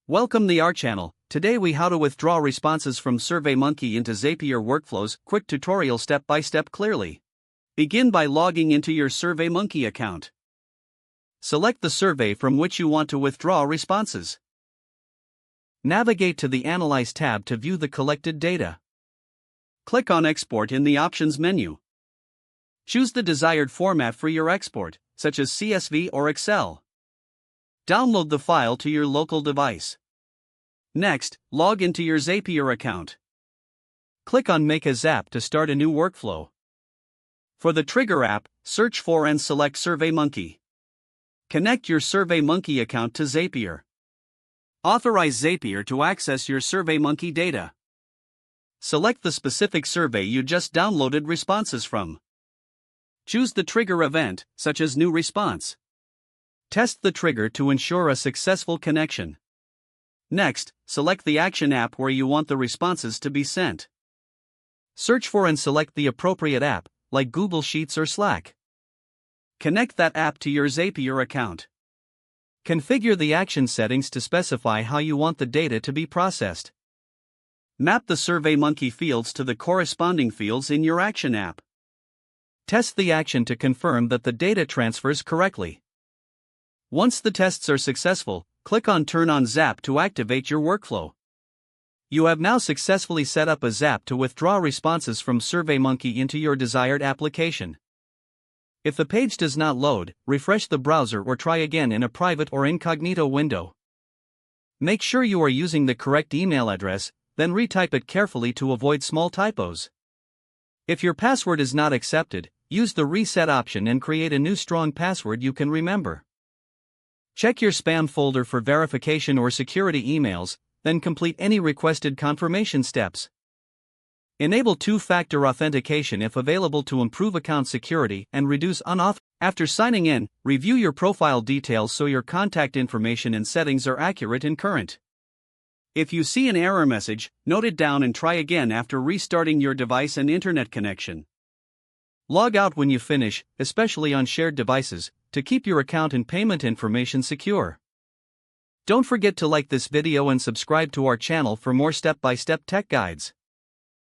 Welcome to our channel. Today we how to withdraw responses from SurveyMonkey into Zapier workflows. Quick tutorial step by step clearly. Begin by logging into your SurveyMonkey account. Select the survey from which you want to withdraw responses. Navigate to the Analyze tab to view the collected data. Click on Export in the Options menu. Choose the desired format for your export, such as CSV or Excel. Download the file to your local device. Next, log into your Zapier account. Click on Make a Zap to start a new workflow. For the trigger app, search for and select SurveyMonkey. Connect your SurveyMonkey account to Zapier. Authorize Zapier to access your SurveyMonkey data. Select the specific survey you just downloaded responses from. Choose the trigger event, such as New Response. Test the trigger to ensure a successful connection. Next, select the action app where you want the responses to be sent. Search for and select the appropriate app, like Google Sheets or Slack. Connect that app to your Zapier account. Configure the action settings to specify how you want the data to be processed. Map the SurveyMonkey fields to the corresponding fields in your action app. Test the action to confirm that the data transfers correctly. Once the tests are successful, click on Turn on Zap to activate your workflow. You have now successfully set up a Zap to withdraw responses from SurveyMonkey into your desired application. If the page does not load, refresh the browser or try again in a private or incognito window. Make sure you are using the correct email address, then retype it carefully to avoid small typos. If your password is not accepted, use the reset option and create a new strong password you can remember. Check your spam folder for verification or security emails, then complete any requested confirmation steps. Enable two-factor authentication if available to improve account security and reduce unauthorized. After signing in, review your profile details so your contact information and settings are accurate and current. If you see an error message, note it down and try again after restarting your device and internet connection. Log out when you finish, especially on shared devices, to keep your account and payment information secure. Don't forget to like this video and subscribe to our channel for more step-by-step tech guides.